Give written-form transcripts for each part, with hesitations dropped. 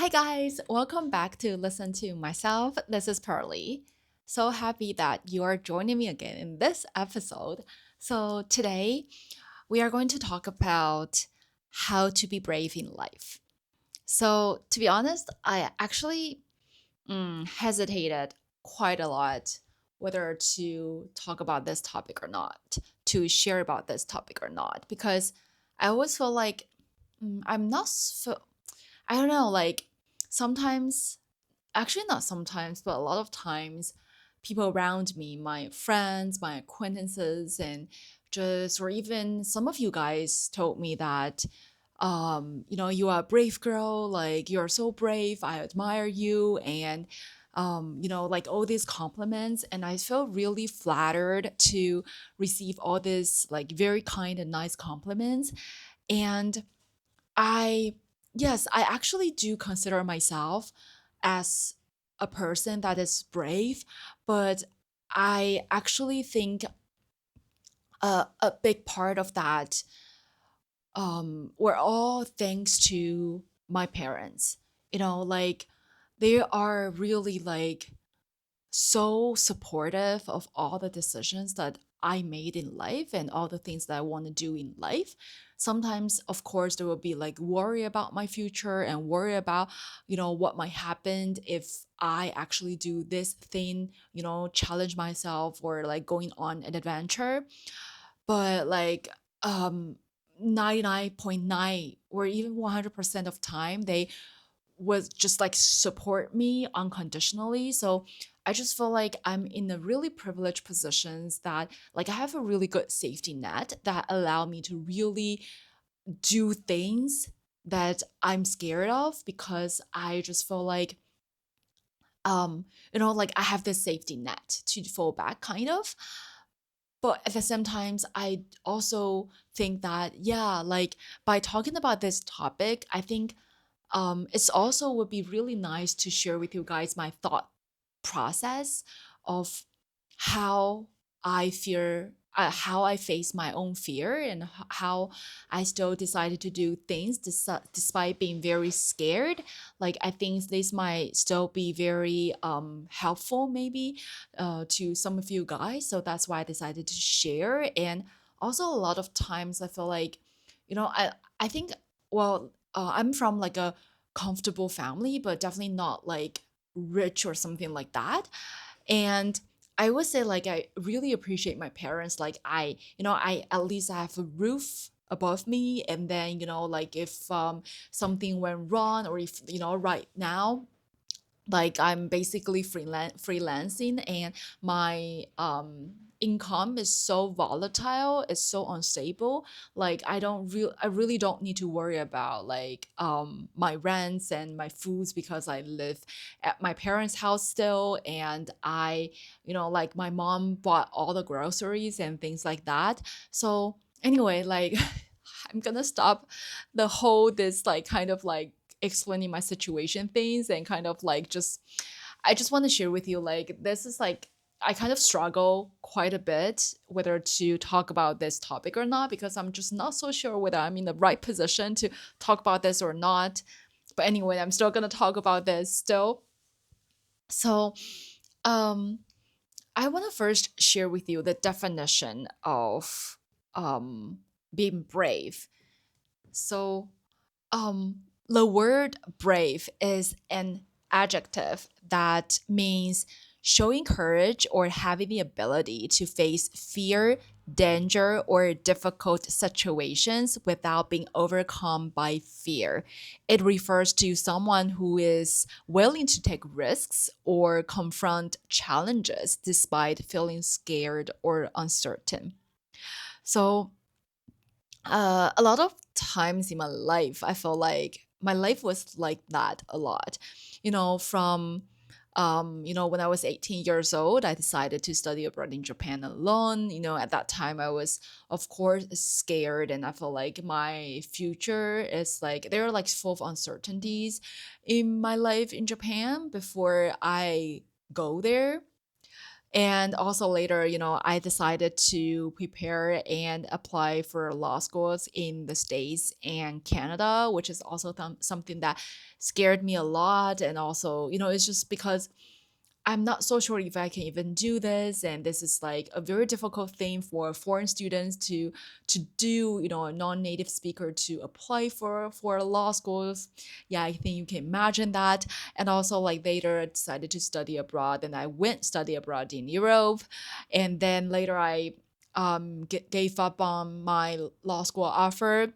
Hi, guys. Welcome back to Listen to Myself. This is Pearly. So happy that you are joining me again in this episode. So, today we are going to talk about how to be brave in life. So, to be honest, I actually hesitated quite a lot whether to talk about this topic or not, to share about this topic or not, because I always feel like I'm not so, I don't know, like sometimes, actually, not sometimes, but a lot of times, people around me, my friends, my acquaintances, and just, or even some of you guys told me that, you are a brave girl, like, you're so brave, I admire you, and, like all these compliments. And I feel really flattered to receive all this, like, very kind and nice compliments. And I, yes, I actually do consider myself as a person that is brave, but I actually think a big part of that were all thanks to my parents. Like they are really like so supportive of all the decisions that I made in life and all the things that I want to do in life. Sometimes, of course, there will be like worry about my future and worry about, what might happen if I actually do this thing, challenge myself or like going on an adventure. But like, 99.9 or even 100% of time, they was just like support me unconditionally. So I just feel like I'm in a really privileged positions that like I have a really good safety net that allow me to really do things that I'm scared of because I just feel like like I have this safety net to fall back kind of. But at the same times, I also think that yeah, like by talking about this topic, I think it's also would be really nice to share with you guys my thought process of how I fear, how I face my own fear, and how I still decided to do things despite being very scared. Like I think this might still be very helpful, maybe, to some of you guys. So that's why I decided to share. And also, a lot of times I feel like, I think well, I'm from like a comfortable family, but definitely not like rich or something like that. And I would say like I really appreciate my parents. Like I at least have a roof above me, and then like if something went wrong, or if right now like I'm basically freelancing, and my income is so volatile, it's so unstable. Like I really don't need to worry about like my rents and my foods because I live at my parents' house still, and I like my mom bought all the groceries and things like that. So anyway, like I'm gonna stop the whole this like kind of like explaining my situation things, and kind of like just I just want to share with you like this is like I kind of struggle quite a bit whether to talk about this topic or not, because I'm just not so sure whether I'm in the right position to talk about this or not. But anyway, I'm still going to talk about this still. So, um I want to first share with you the definition of being brave. So, the word brave is an adjective that means showing courage or having the ability to face fear, danger, or difficult situations without being overcome by fear. It refers to someone who is willing to take risks or confront challenges despite feeling scared or uncertain. So, a lot of times in my life, I felt like my life was like that a lot. From when I was 18 years old, I decided to study abroad in Japan alone. At that time, I was, of course, scared, and I felt like my future is like there are like full of uncertainties in my life in Japan before I go there. And also later, I decided to prepare and apply for law schools in the States and Canada, which is also something that scared me a lot. And also, it's just because I'm not so sure if I can even do this, and this is like a very difficult thing for foreign students to do. A non-native speaker to apply for law schools. Yeah, I think you can imagine that. And also, like later, I decided to study abroad, and I went study abroad in Europe, and then later I gave up on my law school offer,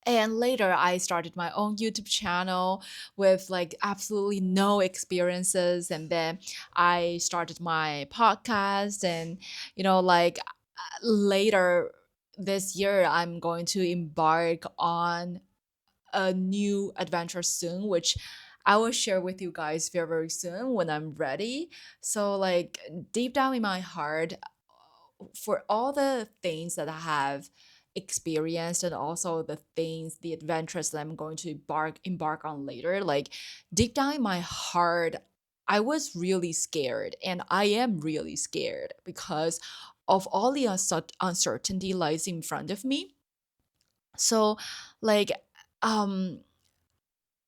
and later I started my own YouTube channel with like absolutely no experiences. And then I started my podcast. And, like later this year, I'm going to embark on a new adventure soon, which I will share with you guys very, very soon when I'm ready. So, like, deep down in my heart, for all the things that I have experienced, and also the adventures that I'm going to embark on later, like deep down in my heart, I was really scared, and I am really scared because of all the uncertainty lies in front of me. So, like, um,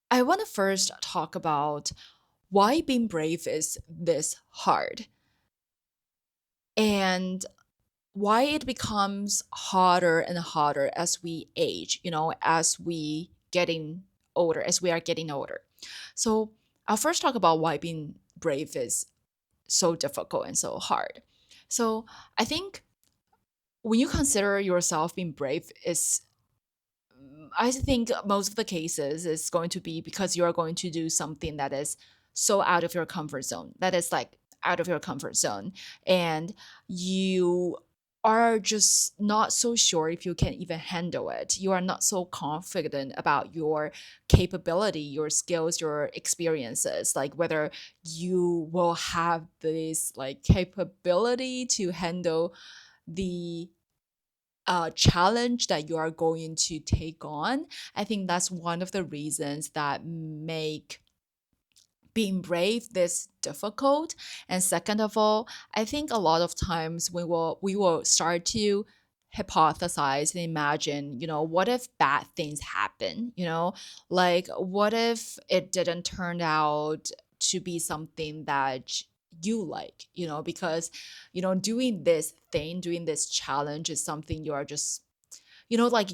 I want to first talk about why being brave is this hard, and why it becomes harder and harder as we age, as we are getting older. So I'll first talk about why being brave is so difficult and so hard. So I think when you consider yourself being brave, is I think most of the cases is going to be because you are going to do something that is so out of your comfort zone. That is like out of your comfort zone. And you are just not so sure if you can even handle it. You are not so confident about your capability, your skills, your experiences, like whether you will have this like capability to handle the challenge that you are going to take on. I think that's one of the reasons that make being brave this difficult. And second of all, I think a lot of times we will start to hypothesize and imagine, what if bad things happen, like what if it didn't turn out to be something that you like, because doing this challenge is something you are just, like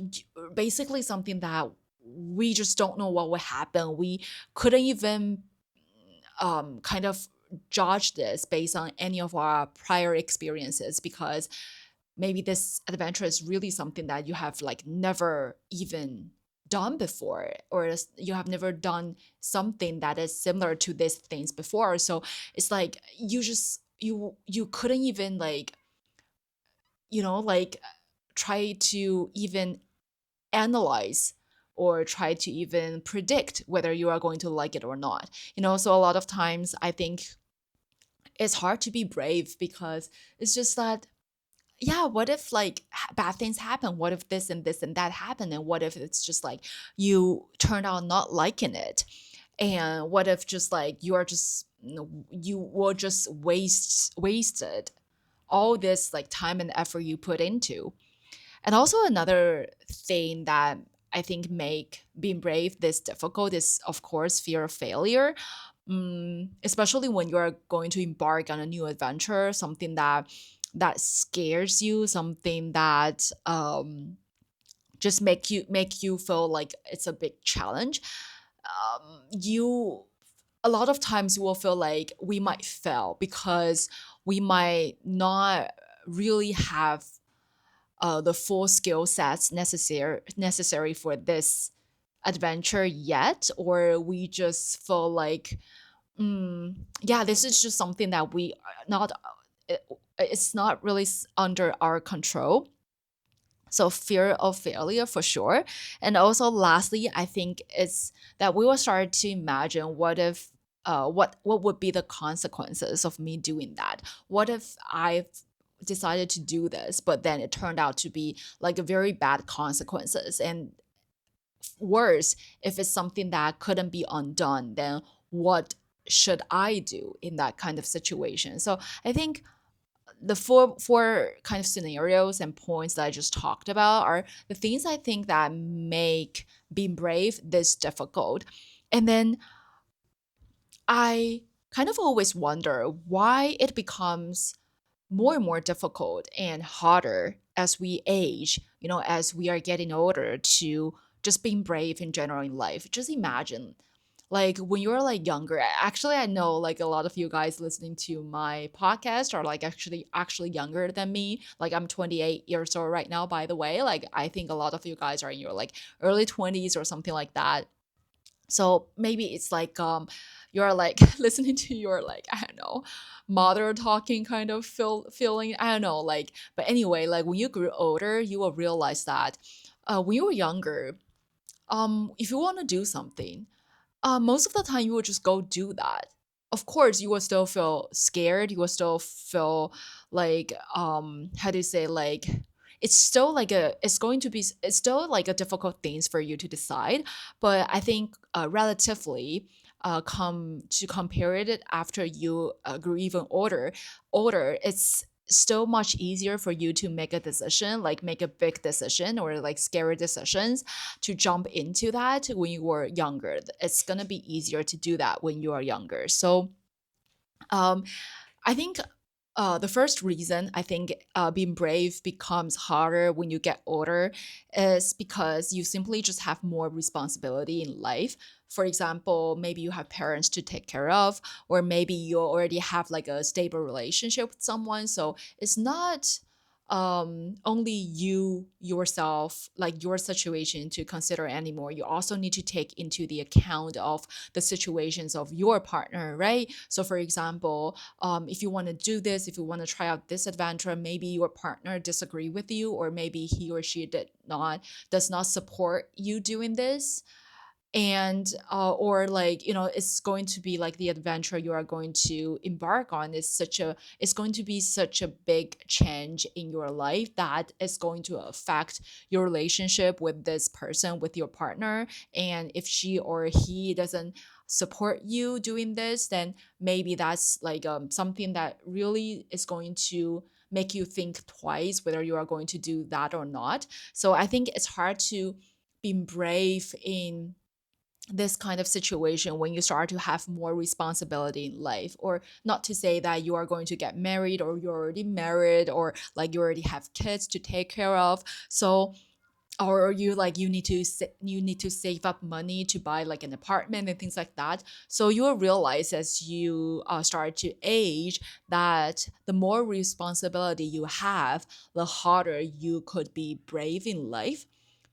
basically something that we just don't know what will happen. We couldn't even kind of judge this based on any of our prior experiences, because maybe this adventure is really something that you have like never even done before, or you have never done something that is similar to these things before. So it's like you couldn't even like, like try to even analyze or try to even predict whether you are going to like it or not. So a lot of times I think it's hard to be brave because it's just that, yeah, what if like bad things happen? What if this and that happen? And what if it's just like you turned out not liking it? And what if just like you are just, you will just wasted all this like time and effort you put into. And also another thing that I think make being brave this difficult is of course fear of failure. Especially when you're going to embark on a new adventure, something that scares you, something that just make you feel like it's a big challenge. You A lot of times you will feel like we might fail because we might not really have the full skill sets necessary for this adventure yet, or we just feel like, yeah, this is just something that we are not it's not really under our control. So fear of failure for sure. And also lastly, I think it's that we will start to imagine what if what would be the consequences of me doing that. What if I've decided to do this, but then it turned out to be like a very bad consequences. And worse, if it's something that couldn't be undone, then what should I do in that kind of situation? So I think the four kind of scenarios and points that I just talked about are the things I think that make being brave this difficult. And then I kind of always wonder why it becomes more and more difficult and harder as we age, as we are getting older, to just being brave in general in life. Just imagine, like when you're like younger, actually I know like a lot of you guys listening to my podcast are like actually younger than me. Like I'm 28 years old right now, by the way. Like I think a lot of you guys are in your like early 20s or something like that. So maybe it's like you're like listening to your like, I don't know, mother talking kind of feeling, I don't know, like. But anyway, like when you grew older, you will realize that when you were younger, if you want to do something, most of the time you will just go do that. Of course, you will still feel scared. You will still feel like, how do you say, like it's still like it's still like a difficult things for you to decide. But I think relatively, come to compare it after you grew even older, it's still much easier for you to make a decision, like make a big decision or like scary decisions, to jump into that when you were younger. It's gonna be easier to do that when you are younger. So um, I think the first reason I think being brave becomes harder when you get older is because you simply just have more responsibility in life. For example, maybe you have parents to take care of, or maybe you already have like a stable relationship with someone. So it's not only you yourself, like your situation to consider anymore. You also need to take into the account of the situations of your partner, right? So for example, if you want to do this, if you want to try out this adventure, maybe your partner disagree with you, or maybe he or she does not support you doing this. And or like, it's going to be like the adventure you are going to embark on is it's going to be such a big change in your life that it's going to affect your relationship with this person, with your partner. And if she or he doesn't support you doing this, then maybe that's like something that really is going to make you think twice whether you are going to do that or not. So I think it's hard to be brave in this kind of situation when you start to have more responsibility in life. Or not to say that you are going to get married, or you're already married, or like you already have kids to take care of. So, or you like you need to save up money to buy like an apartment and things like that. So you will realize as you start to age that the more responsibility you have, the harder you could be brave in life.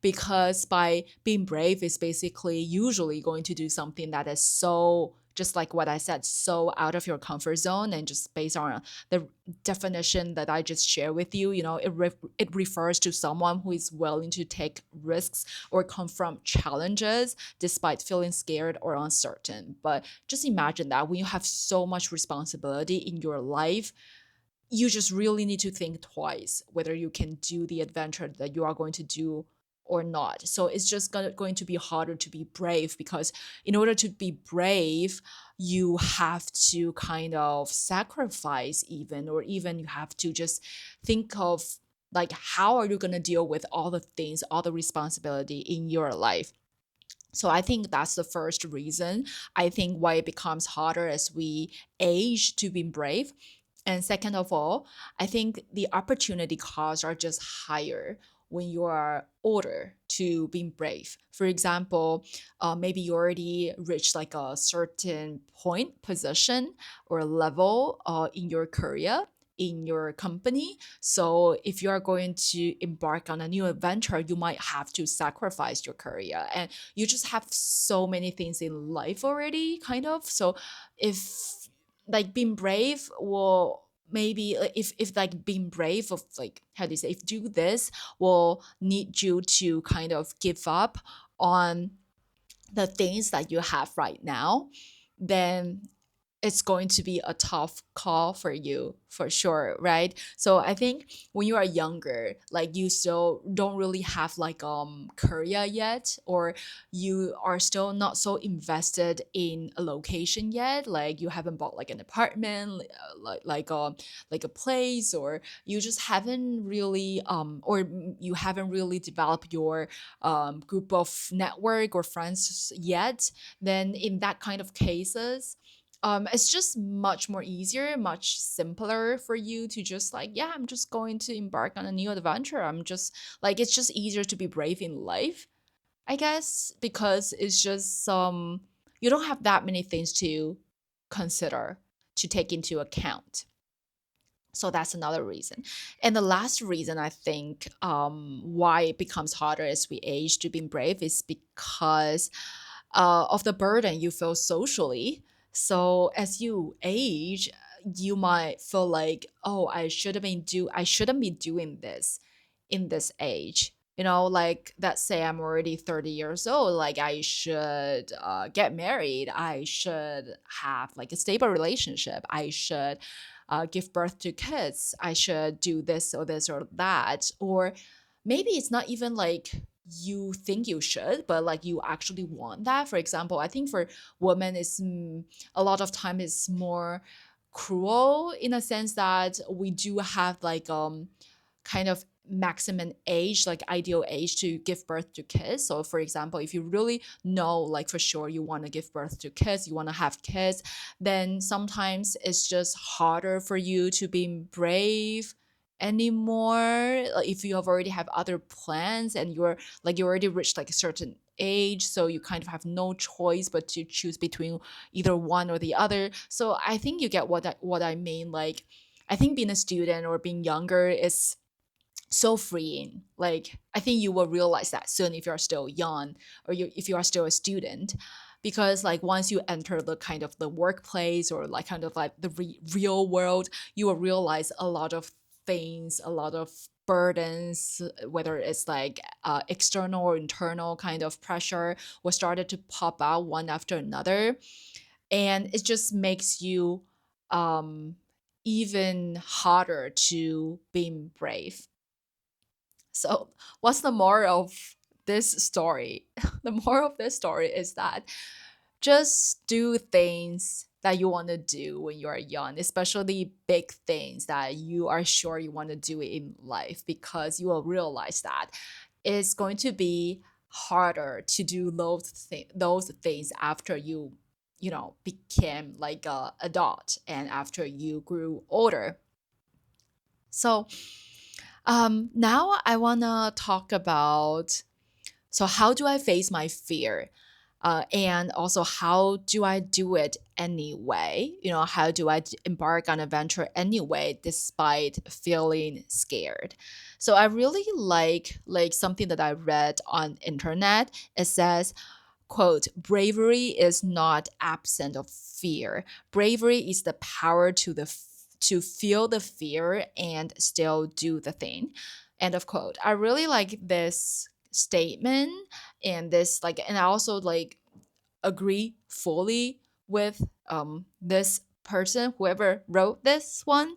Because by being brave is basically usually going to do something that is so, just like what I said, so out of your comfort zone. And just based on the definition that I just shared with you, it refers to someone who is willing to take risks or confront challenges despite feeling scared or uncertain. But just imagine that when you have so much responsibility in your life, you just really need to think twice whether you can do the adventure that you are going to do or not. So it's just going to be harder to be brave, because in order to be brave, you have to kind of sacrifice, even, or even you have to just think of like, how are you going to deal with all the things, all the responsibility in your life. So I think that's the first reason. I think why it becomes harder as we age to be brave. And second of all, I think the opportunity costs are just higher when you are older to being brave. For example, maybe you already reached like a certain point, position, or level in your career, in your company. So if you are going to embark on a new adventure, you might have to sacrifice your career. And you just have so many things in life already, kind of. So if like being brave will maybe if like being brave of like, how do you say, if do this will need you to kind of give up on the things that you have right now, then it's going to be a tough call for you for sure, right? So I think when you are younger, like you still don't really have like career yet, or you are still not so invested in a location yet, like you haven't bought like an apartment, like a place, or you just haven't really you haven't really developed your group of network or friends yet, then in that kind of cases, it's just much more easier, much simpler for you to just like, yeah, I'm just going to embark on a new adventure. I'm just like, it's just easier to be brave in life, I guess, because it's just you don't have that many things to consider, to take into account. So that's another reason. And the last reason I think why it becomes harder as we age to be brave is because of the burden you feel socially. So as you age, you might feel like, oh, I shouldn't be doing this in this age. You know, like let's say I'm already 30 years old, like I should get married. I should have like a stable relationship. I should give birth to kids. I should do this or that. Or maybe it's not even like you think you should, but like you actually want that. For example, I think for women, is a lot of time is more cruel in a sense that we do have like kind of maximum age, like ideal age to give birth to kids. So for example, if you really know like for sure you want to give birth to kids, you want to have kids, then sometimes it's just harder for you to be brave anymore. Like, if you have already have other plans and you're like you already reached like a certain age, so you kind of have no choice but to choose between either one or the other. So I think you get what I mean. Like I think being a student or being younger is so freeing. Like I think you will realize that soon if you're still young, or if you are still a student, because like once you enter the kind of the workplace, or like kind of like the real world, you will realize a lot of things, a lot of burdens, whether it's like external or internal kind of pressure, will started to pop out one after another, and it just makes you um even harder to be brave. So, what's the moral of this story? The moral of this story is that just do things that you want to do when you are young, especially big things that you are sure you want to do in life, because you will realize that it's going to be harder to do those things after you know became like a adult and after you grew older. So now I want to talk about, so how do I face my fear? And also, how do I do it anyway? You know, how do I embark on adventure anyway, despite feeling scared? So I really like something that I read on internet. It says, quote, bravery is not absent of fear. Bravery is the power to feel the fear and still do the thing. End of quote. I really like this statement, and this like, and I also like agree fully with this person, whoever wrote this one.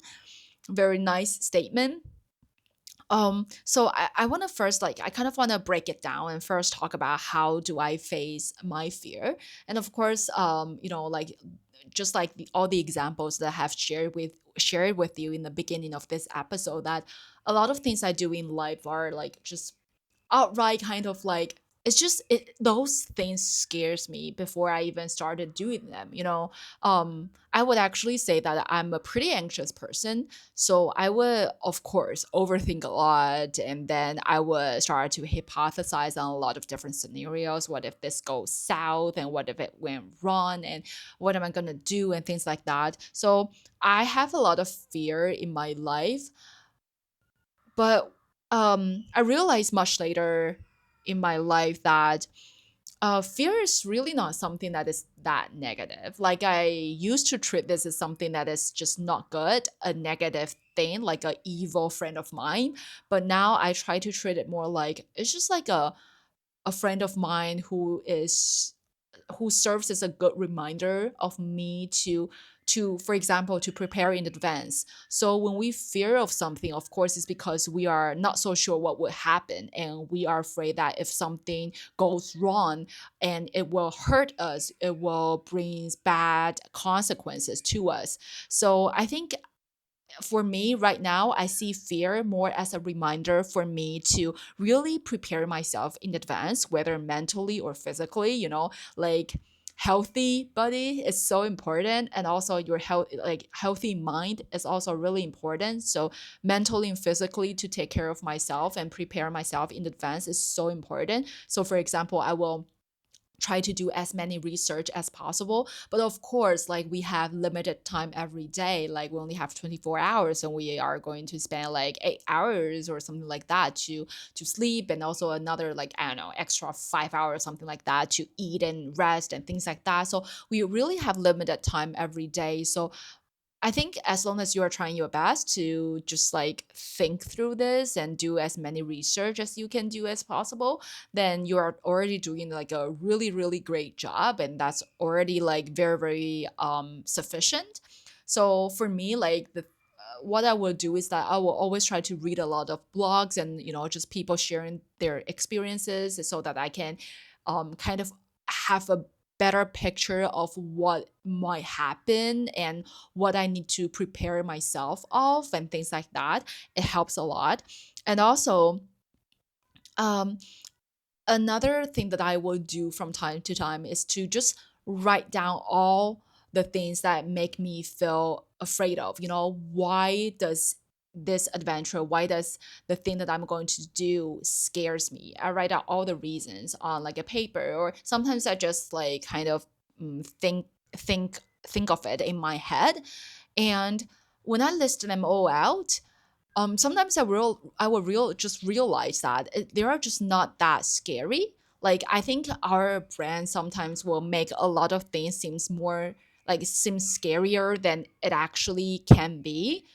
Very nice statement. So I want to first, like, I kind of want to break it down and first talk about how do I face my fear. And of course, you know, like just like all the examples that I have shared with you in the beginning of this episode, that a lot of things I do in life are like just outright kind of like, it's just those things scares me before I even started doing them, you know. I would actually say that I'm a pretty anxious person, so I would of course overthink a lot, and then I would start to hypothesize on a lot of different scenarios. What if this goes south, and what if it went wrong, and what am I going to do, and things like that. So I have a lot of fear in my life, but I realized much later in my life that fear is really not something that is that negative. Like I used to treat this as something that is just not good, a negative thing, like a evil friend of mine. But now I try to treat it more like it's just like a friend of mine who serves as a good reminder of me to to, for example, to prepare in advance. So when we fear of something, of course, it's because we are not so sure what would happen, and we are afraid that if something goes wrong and it will hurt us, it will bring bad consequences to us. So I think for me right now, I see fear more as a reminder for me to really prepare myself in advance, whether mentally or physically, like healthy body is so important, and also your health, like healthy mind is also really important. So mentally and physically to take care of myself and prepare myself in advance is so important. So for example, I will try to do as many research as possible, but of course, like we have limited time every day, like we only have 24 hours, and we are going to spend like 8 hours or something like that to sleep, and also another, like, I don't know, extra 5 hours, something like that, to eat and rest and things like that. So we really have limited time every day. So I think as long as you are trying your best to just like think through this and do as many research as you can do as possible, then you are already doing like a really, really great job. And that's already like very, very sufficient. So for me, like what I will do is that I will always try to read a lot of blogs and, just people sharing their experiences so that I can kind of have a better picture of what might happen and what I need to prepare myself of and things like that. It helps a lot. And also, um, another thing that I will do from time to time is to just write down all the things that make me feel afraid of. Why does this adventure, why does the thing that I'm going to do scares me? I write out all the reasons on like a paper, or sometimes I just like kind of think think of it in my head. And when I list them all out, sometimes I will just realize that they are just not that scary. Like I think our brand sometimes will make a lot of things seems more like seems scarier than it actually can be.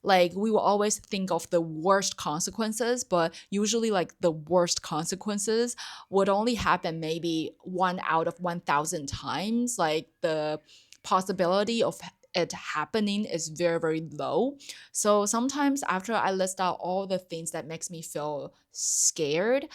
Like we will always think of the worst consequences, but usually like the worst consequences would only happen maybe 1 out of 1,000 times. Like the possibility of it happening is very, very low. So sometimes after I list out all the things that makes me feel scared,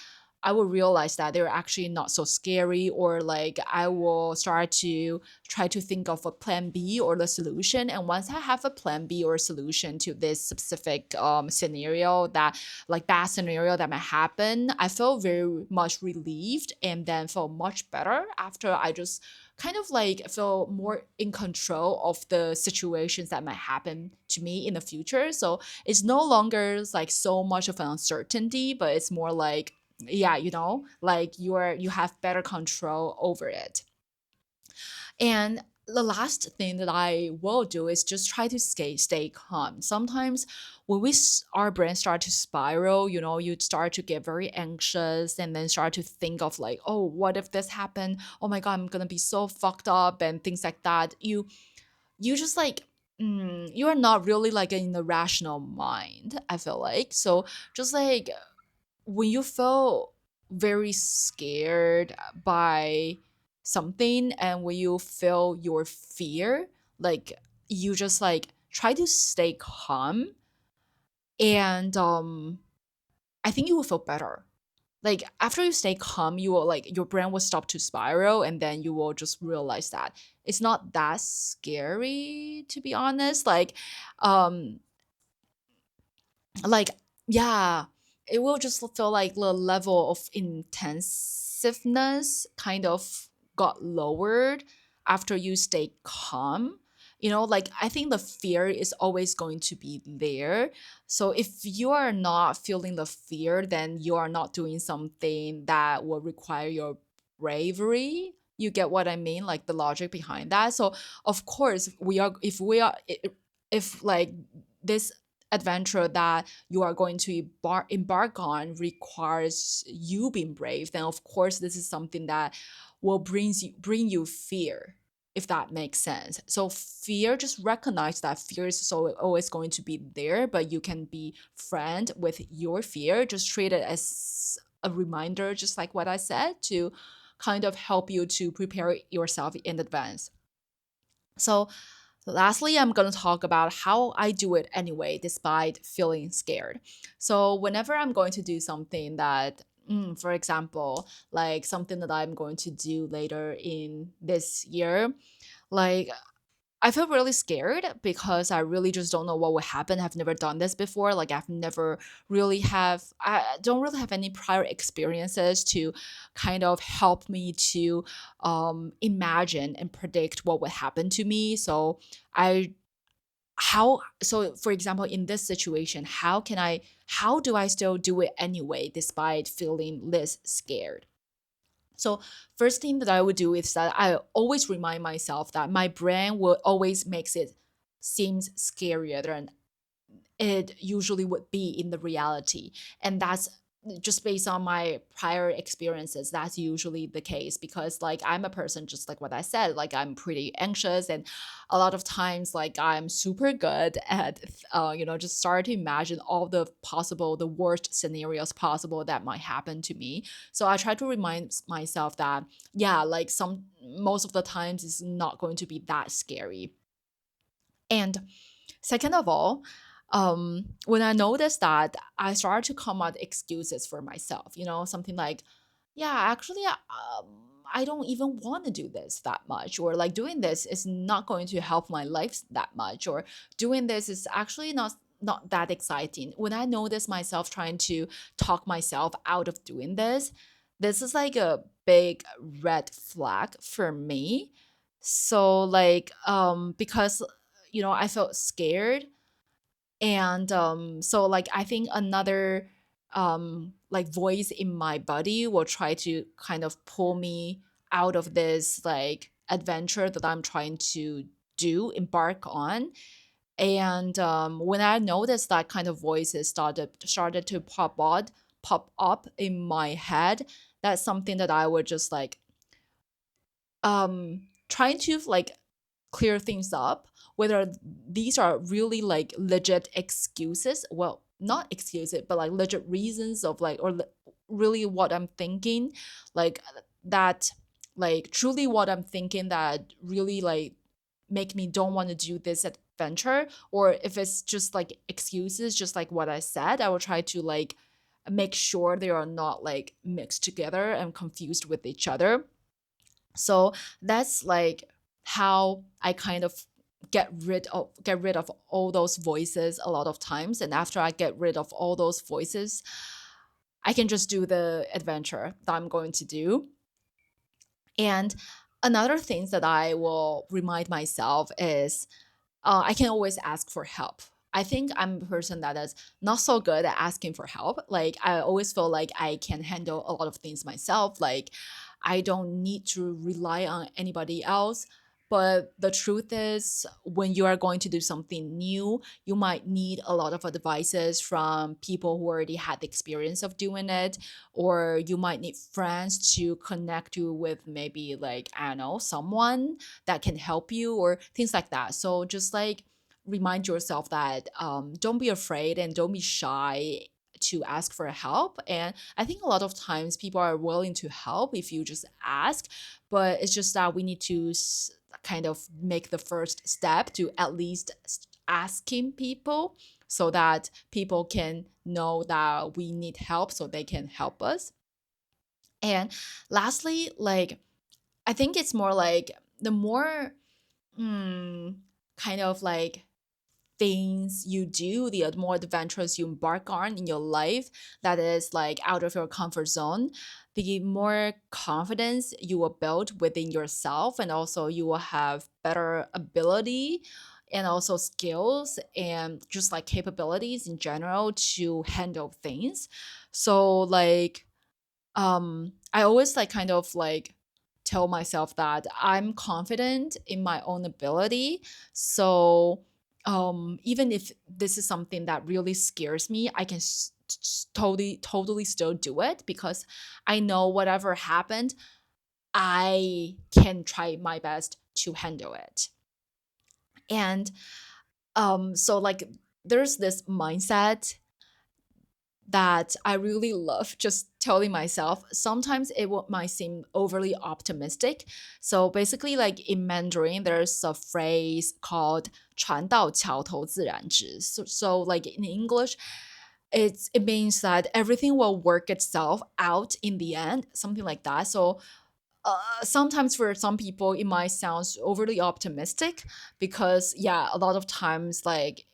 I will realize that they're actually not so scary, or like I will start to try to think of a plan B or the solution. And once I have a plan B or solution to this specific scenario, that like bad scenario that might happen, I feel very much relieved and then feel much better after I just kind of like feel more in control of the situations that might happen to me in the future. So it's no longer like so much of an uncertainty, but it's more like, yeah, like you have better control over it. And the last thing that I will do is just try to stay calm. Sometimes when our brain start to spiral, you start to get very anxious and then start to think of like, oh, what if this happened? Oh my God, I'm gonna be so fucked up and things like that. You just like you are not really like in the rational mind, I feel like. So just like when you feel very scared by something, and when you feel your fear, like you just like try to stay calm, and I think you will feel better. Like after you stay calm, you will like your brain will stop to spiral, and then you will just realize that it's not that scary, to be honest. Um like yeah, it will just feel like the level of intensiveness kind of got lowered after you stay calm. Like I think the fear is always going to be there. So if you are not feeling the fear, then you are not doing something that will require your bravery. You get what I mean, like the logic behind that. So of course if like this adventure that you are going to embark on requires you being brave, then of course this is something that will bring you fear, if that makes sense. So fear, just recognize that fear is so always going to be there, but you can be friend with your fear. Just treat it as a reminder, just like what I said, to kind of help you to prepare yourself in advance. So Lastly, I'm going to talk about how I do it anyway, despite feeling scared. So, whenever I'm going to do something that, for example, like something that I'm going to do later in this year, like I feel really scared because I really just don't know what will happen. I've never done this before. Like I don't really have any prior experiences to kind of help me to imagine and predict what would happen to me. So I so for example, in this situation, how do I still do it anyway despite feeling less scared? So first thing that I would do is that I always remind myself that my brain will always makes it seems scarier than it usually would be in the reality. And that's just based on my prior experiences. That's usually the case because like I'm a person, just like what I said, like I'm pretty anxious, and a lot of times like I'm super good at just start to imagine all the possible, the worst scenarios possible that might happen to me. So I try to remind myself that yeah, like some most of the times it's not going to be that scary. And second of all, when I noticed that, I started to come up with excuses for myself. Something like, "Yeah, actually, I don't even want to do this that much," or like doing this is not going to help my life that much, or doing this is actually not that exciting. When I notice myself trying to talk myself out of doing this is like a big red flag for me. So like because I felt scared, and so like I think another like voice in my body will try to kind of pull me out of this like adventure that I'm trying to embark on. And when I noticed that kind of voices started to pop up in my head, that's something that I would just like trying to like clear things up, whether these are really like legit excuses, well, not excuses, but like legit reasons of like, or really what I'm thinking, like that, like truly what I'm thinking that really like make me don't want to do this adventure. Or if it's just like excuses, just like what I said, I will try to like make sure they are not like mixed together and confused with each other. So that's like how I kind of get rid of all those voices a lot of times. And after I get rid of all those voices, I can just do the adventure that I'm going to do. And another thing that I will remind myself is I can always ask for help. I think I'm a person that is not so good at asking for help. Like, I always feel like I can handle a lot of things myself. Like, I don't need to rely on anybody else. But the truth is, when you are going to do something new, you might need a lot of advices from people who already had the experience of doing it, or you might need friends to connect you with maybe, like, I don't know, someone that can help you or things like that. So just like remind yourself that don't be afraid and don't be shy to ask for help. And I think a lot of times people are willing to help if you just ask, but it's just that we need to kind of make the first step to at least asking people, so that people can know that we need help so they can help us. And lastly, like I think it's more like the more mm, kind of like things you do, the more adventures you embark on in your life that is like out of your comfort zone, the more confidence you will build within yourself, and also you will have better ability and also skills and just like capabilities in general to handle things. So like I always like kind of like tell myself that I'm confident in my own ability. So even if this is something that really scares me, I can totally still do it, because I know whatever happened, I can try my best to handle it. And so like there's this mindset that I really love just telling myself. Sometimes might seem overly optimistic. So basically, like in Mandarin, there's a phrase called 船到桥头自然直. So like in English, it means that everything will work itself out in the end, something like that. So sometimes for some people it might sound overly optimistic because yeah, a lot of times like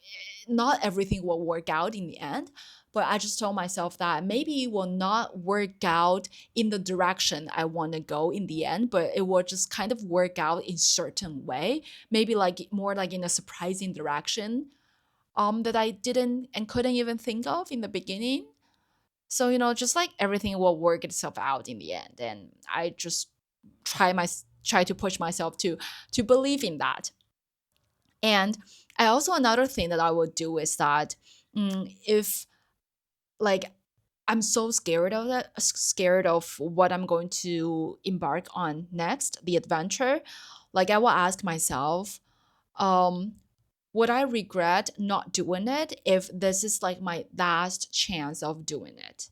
not everything will work out in the end. But I just told myself that maybe it will not work out in the direction I want to go in the end, but it will just kind of work out in certain way, maybe like more like in a surprising direction that I didn't and couldn't even think of in the beginning. So, just like everything will work itself out in the end. And I just try to push myself to believe in that. And I also another thing that I would do is that if like I'm so scared of that, scared of what I'm going to embark on next, the adventure, like I will ask myself, um, would I regret not doing it if this is like my last chance of doing it?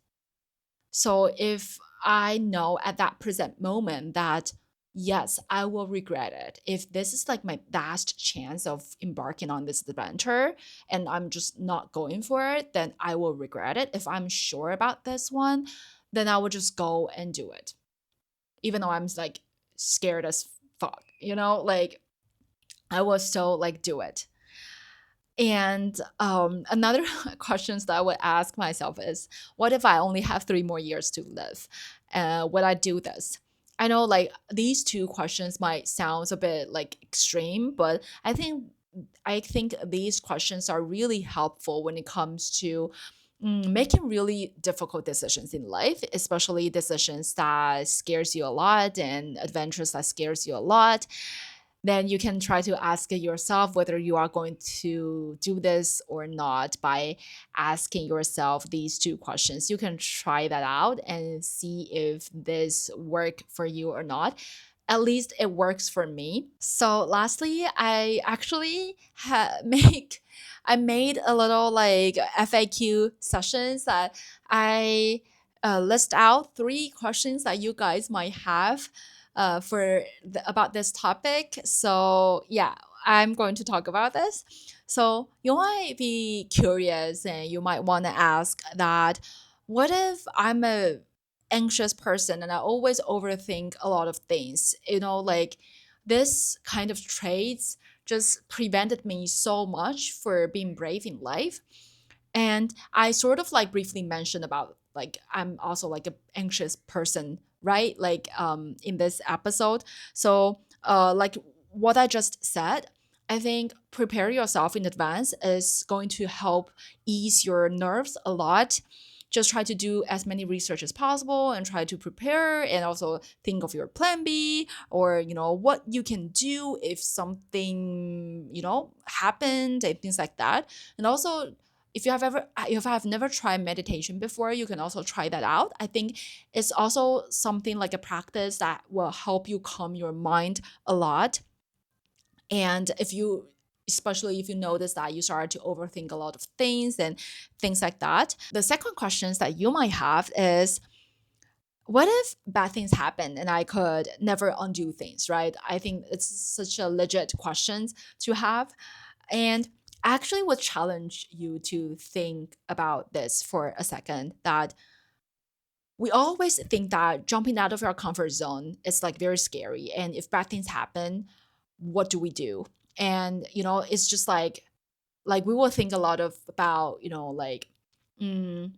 So if I know at that present moment that yes, I will regret it. If this is like my last chance of embarking on this adventure and I'm just not going for it, then I will regret it. If I'm sure about this one, then I will just go and do it. Even though I'm like scared as fuck, like I will still like do it. And another questions that I would ask myself is, what if I only have 3 more years to live? Would I do this? I know like these two questions might sound a bit like extreme, but I think these questions are really helpful when it comes to making really difficult decisions in life, especially decisions that scares you a lot and adventures that scares you a lot. Then you can try to ask yourself whether you are going to do this or not by asking yourself these two questions. You can try that out and see if this work for you or not. At least it works for me. So lastly, I actually make I made a little like FAQ sessions that I list out 3 questions that you guys might have about this topic. So yeah, I'm going to talk about this. So you might be curious and you might want to ask that, what if I'm a anxious person and I always overthink a lot of things? Like this kind of traits just prevented me so much for being brave in life. And I sort of like briefly mentioned about like I'm also like an anxious person, right? Like in this episode. So like what I just said, I think prepare yourself in advance is going to help ease your nerves a lot. Just try to do as many research as possible and try to prepare and also think of your plan B, or what you can do if something happened and things like that. And also if I've never tried meditation before, you can also try that out. I think it's also something like a practice that will help you calm your mind a lot. And especially if you notice that you start to overthink a lot of things and things like that. The second questions that you might have is, what if bad things happen and I could never undo things, right? I think it's such a legit question to have. And I actually would challenge you to think about this for a second, that we always think that jumping out of our comfort zone is like very scary. And if bad things happen, what do we do? And it's just like we will think a lot of about like mm,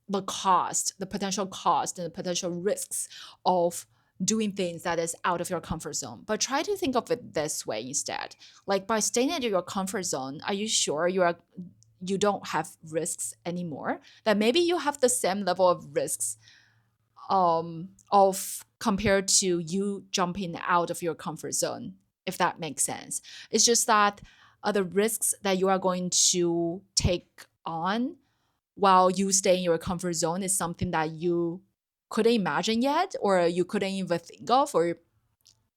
the cost, the potential cost and the potential risks of doing things that is out of your comfort zone. But try to think of it this way instead. Like by staying at your comfort zone, are you sure you don't have risks anymore? That maybe you have the same level of risks of compared to you jumping out of your comfort zone, if that makes sense. It's just that the risks that you are going to take on while you stay in your comfort zone is something that you couldn't imagine yet, or you couldn't even think of, or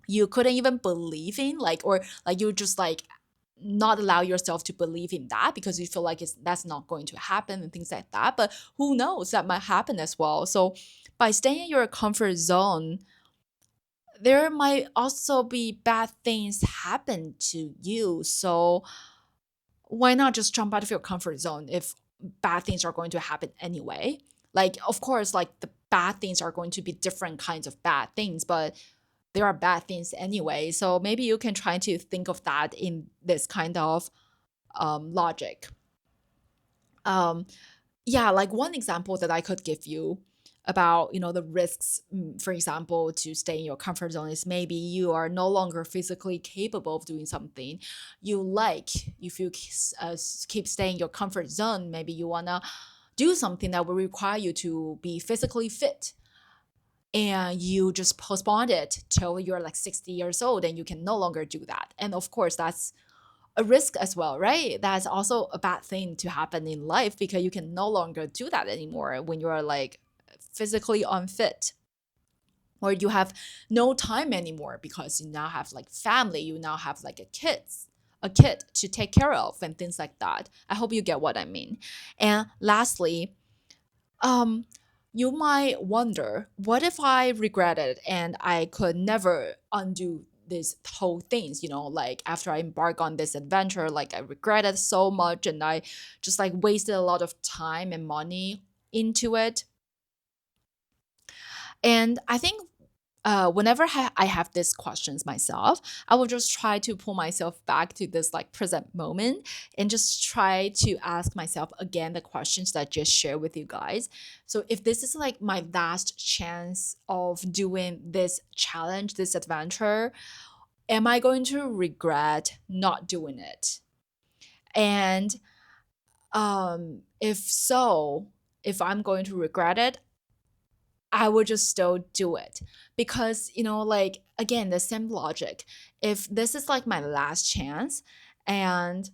you couldn't even believe in, like, or like you just like not allow yourself to believe in that because you feel like that's not going to happen and things like that. But who knows, that might happen as well. So by staying in your comfort zone, there might also be bad things happen to you. So why not just jump out of your comfort zone if bad things are going to happen anyway? Like, of course, like the bad things are going to be different kinds of bad things, but there are bad things anyway. So maybe you can try to think of that in this kind of logic. Um, yeah, like one example that I could give you about, the risks, for example, to stay in your comfort zone is maybe you are no longer physically capable of doing something you like. If you keep staying in your comfort zone, maybe you want to do something that will require you to be physically fit, and you just postponed it till you're like 60 years old and you can no longer do that. And of course, that's a risk as well, right? That's also a bad thing to happen in life because you can no longer do that anymore when you're like physically unfit, or you have no time anymore because you now have like family, you now have like a kid to take care of and things like that. I hope you get what I mean. And lastly, um, you might wonder, what if I regretted and I could never undo these whole things, like after I embark on this adventure, like I regretted so much and I just like wasted a lot of time and money into it. And I think whenever I have these questions myself, I will just try to pull myself back to this like present moment and just try to ask myself again the questions that I just shared with you guys. So if this is like my last chance of doing this challenge, this adventure, am I going to regret not doing it? And if so, if I'm going to regret it, I would just still do it because, like, again, the same logic. If this is like my last chance and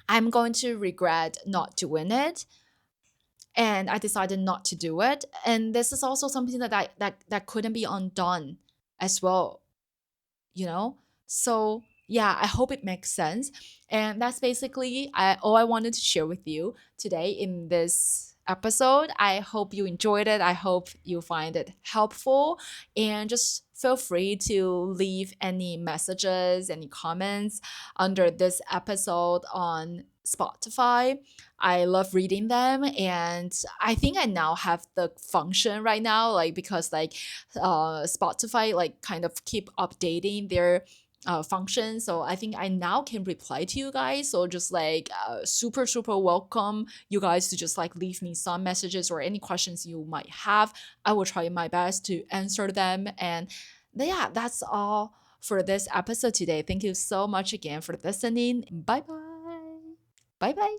I'm going to regret not doing it and I decided not to do it, and this is also something that couldn't be undone as well, you know? So, yeah, I hope it makes sense. And that's basically all I wanted to share with you today in this episode. I hope you enjoyed it. I hope you find it helpful. And just feel free to leave any messages, any comments under this episode on Spotify. I love reading them, and I think I now have the function right now, like because like Spotify like kind of keep updating their function. So I think I now can reply to you guys. So just like super, super welcome you guys to just like leave me some messages or any questions you might have. I will try my best to answer them. And yeah, that's all for this episode today. Thank you so much again for listening. Bye bye. Bye bye.